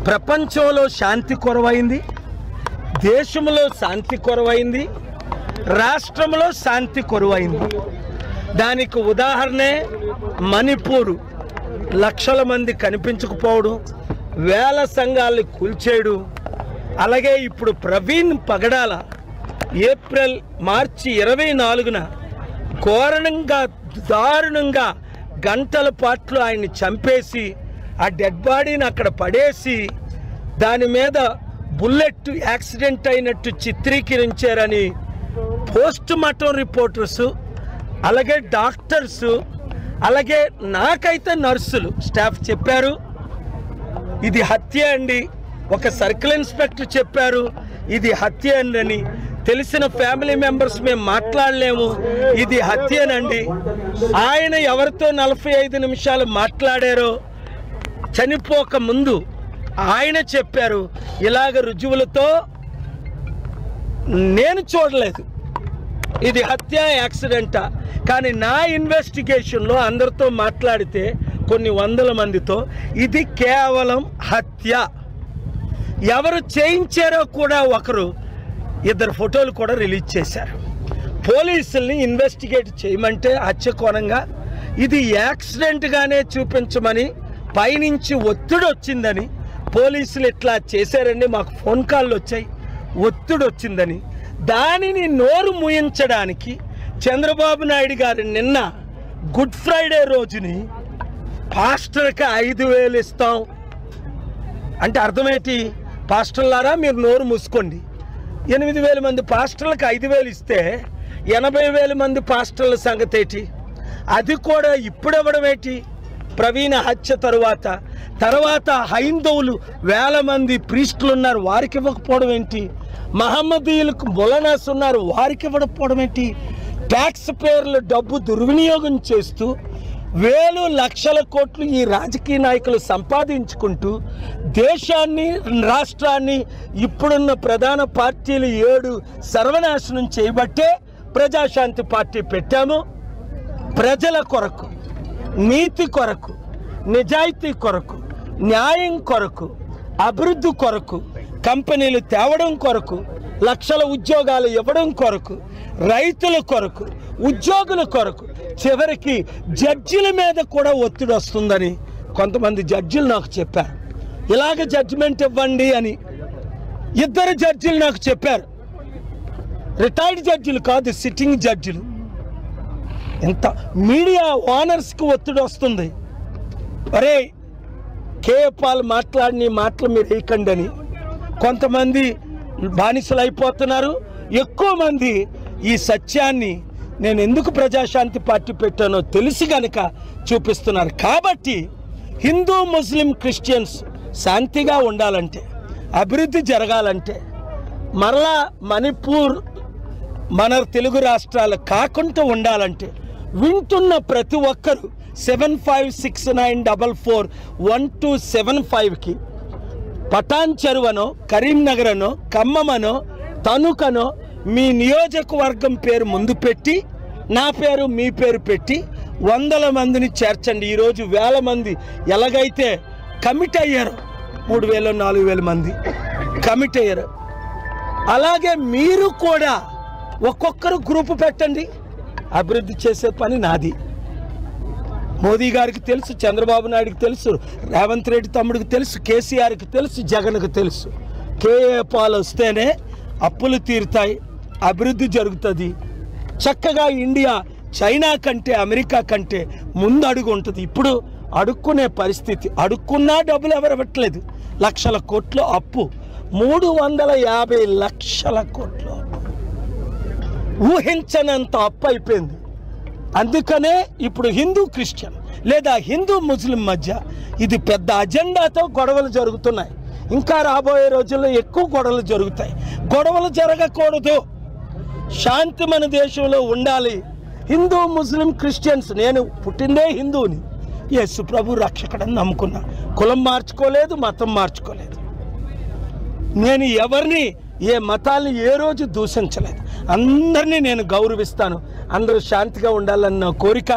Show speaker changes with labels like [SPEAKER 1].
[SPEAKER 1] ప్రపంచంలో శాంతి కొరవైంది, దేశంలో శాంతి కొరవైంది, రాష్ట్రంలో శాంతి కొరవైంది. దానికి ఉదాహరణే మణిపూర్. లక్షల మంది కనిపించకపోవడం, వేల సంఘాలను కూల్చేయడం. అలాగే ఇప్పుడు ప్రవీణ్ పగడాల మార్చి 24న ఘోరంగా దారుణంగా గంటల పాటు ఆయన్ని చంపేసి ఆ డెడ్ బాడీని అక్కడ పడేసి దాని మీద బుల్లెట్ యాక్సిడెంట్ అయినట్టు చిత్రీకరించారని పోస్ట్ మార్టం రిపోర్టర్సు, అలాగే డాక్టర్సు, అలాగే నాకైతే నర్సులు స్టాఫ్ చెప్పారు ఇది హత్య అండి. ఒక సర్కిల్ ఇన్స్పెక్టర్ చెప్పారు ఇది హత్య అని. తెలిసిన ఫ్యామిలీ మెంబర్స్ మేము మాట్లాడలేము, ఇది హత్యనండి. ఆయన ఎవరితో 45 నిమిషాలు మాట్లాడారో చనిపోక ముందు ఆయన చెప్పారు ఇలాగ రుజువులతో నేను చూడలేదు, ఇది హత్య యాక్సిడెంటా. కానీ నా ఇన్వెస్టిగేషన్లో అందరితో మాట్లాడితే కొన్ని వందల మందితో ఇది కేవలం హత్య. ఎవరు చేయించారో కూడా ఒకరు 2 ఫోటోలు కూడా రిలీజ్ చేశారు. పోలీసుల్ని ఇన్వెస్టిగేట్ చేయమంటే హత్యకోణంగా ఇది యాక్సిడెంట్గానే చూపించమని పైనుంచి ఒత్తిడి వచ్చిందని పోలీసులు ఇట్లా చేశారండి. మాకు ఫోన్ కాళ్ళు వచ్చాయి, ఒత్తిడి వచ్చిందని. దానిని నోరు మూయించడానికి చంద్రబాబు నాయుడు గారు నిన్న గుడ్ ఫ్రైడే రోజుని పాస్టర్కి 5,000 ఇస్తాం అంటే అర్థమేంటి? పాస్టర్లారా మీరు నోరు మూసుకోండి. 8,000 మంది పాస్టర్లకు 5,000 ఇస్తే 80,000 మంది పాస్టర్ల సంగతి ఏంటి? అది కూడా ఇప్పుడు ఇవ్వడం ఏంటి? ప్రవీణ హత్య తర్వాత హైందవులు వేల మంది ప్రీస్టులు ఉన్నారు, వారికి ఇవ్వకపోవడం ఏంటి? మహమ్మదీయులకు మొలనాస్ ఉన్నారు, వారికి ఇవ్వకపోవడం ఏంటి? ట్యాక్స్ పేర్లు డబ్బు దుర్వినియోగం చేస్తూ వేలు లక్షల కోట్లు ఈ రాజకీయ నాయకులు సంపాదించుకుంటూ దేశాన్ని రాష్ట్రాన్ని ఇప్పుడున్న ప్రధాన పార్టీలు 7 సర్వనాశనం చేయబట్టే ప్రజాశాంతి పార్టీ పెట్టాము. ప్రజల కొరకు, నీతి కొరకు, నిజాయితీ కొరకు, న్యాయం కొరకు, అభివృద్ధి కొరకు, కంపెనీలు తేవడం కొరకు, లక్షల ఉద్యోగాలు ఇవ్వడం కొరకు, రైతుల కొరకు, ఉద్యోగుల కొరకు, చివరికి జడ్జిల మీద కూడా ఒత్తిడి వస్తుందని కొంతమంది జడ్జిలు నాకు చెప్పారు. ఇలాగ జడ్జిమెంట్ ఇవ్వండి అని 2 జడ్జిలు నాకు చెప్పారు. రిటైర్డ్ జడ్జిలు కాదు, సిట్టింగ్ జడ్జిలు. ఎంత మీడియా ఓనర్స్కి ఒత్తిడి వస్తుంది, అరే కేపాల్ మాట్లాడిన మాటలు మీరు వేయకండి అని. కొంతమంది బానిసలు అయిపోతున్నారు, ఎక్కువ మంది ఈ సత్యాన్ని నేను ఎందుకు ప్రజాశాంతి పార్టీ పెట్టానో తెలిసి గనక చూపిస్తున్నారు. కాబట్టి హిందూ ముస్లిం క్రిస్టియన్స్ శాంతిగా ఉండాలంటే, అభివృద్ధి జరగాలంటే, మరలా మణిపూర్ మన తెలుగు రాష్ట్రాలు కాకుండా ఉండాలంటే వింటున్న ప్రతి ఒక్కరూ 7569441275కి పటాన్ చెరువనో, కరీంనగరనో, ఖమ్మమనో, తణుకనో మీ నియోజకవర్గం పేరు ముందు పెట్టి నా పేరు మీ పేరు పెట్టి 100 మందిని చేర్చండి. ఈరోజు వేల మంది ఎలాగైతే కమిట్ అయ్యారు, 3,000 4,000 మంది కమిట్ అయ్యారు, అలాగే మీరు కూడా ఒక్కొక్కరు గ్రూపు పెట్టండి. అభివృద్ధి చేసే పని నాది. మోదీ గారికి తెలుసు, చంద్రబాబు నాయుడికి తెలుసు, రేవంత్ రెడ్డి తమ్ముడికి తెలుసు, కేసీఆర్కి తెలుసు, జగన్కి తెలుసు. కేపాల్ వస్తేనే అప్పులు తీరుతాయి, అభివృద్ధి జరుగుతుంది. చక్కగా ఇండియా చైనా కంటే అమెరికా కంటే ముందు అడుగు ఉంటుంది. ఇప్పుడు అడుక్కునే పరిస్థితి, అడుక్కున్నా డబ్బులు ఎవరు ఇవ్వట్లేదు. లక్షల కోట్లు అప్పు, 350 లక్షల కోట్లు, ఊహించనంత అప్పు అయిపోయింది. అందుకనే ఇప్పుడు హిందూ క్రిస్టియన్ లేదా హిందూ ముస్లిం మధ్య ఇది పెద్ద అజెండాతో గొడవలు జరుగుతున్నాయి. ఇంకా రాబోయే రోజుల్లో ఎక్కువ గొడవలు జరుగుతాయి. గొడవలు జరగకూడదు, శాంతి మన దేశంలో ఉండాలి. హిందూ ముస్లిం క్రిస్టియన్స్, నేను పుట్టిందే హిందువుని, యేసు ప్రభు రక్షకుడని నమ్ముకున్నా. కులం మార్చుకోలేదు, మతం మార్చుకోలేదు. నేను ఎవరిని ఏ మతాల్ని ఏ రోజు దూషించలేదు. అందరినీ నేను గౌరవిస్తాను. అందరూ శాంతిగా ఉండాలన్న కోరిక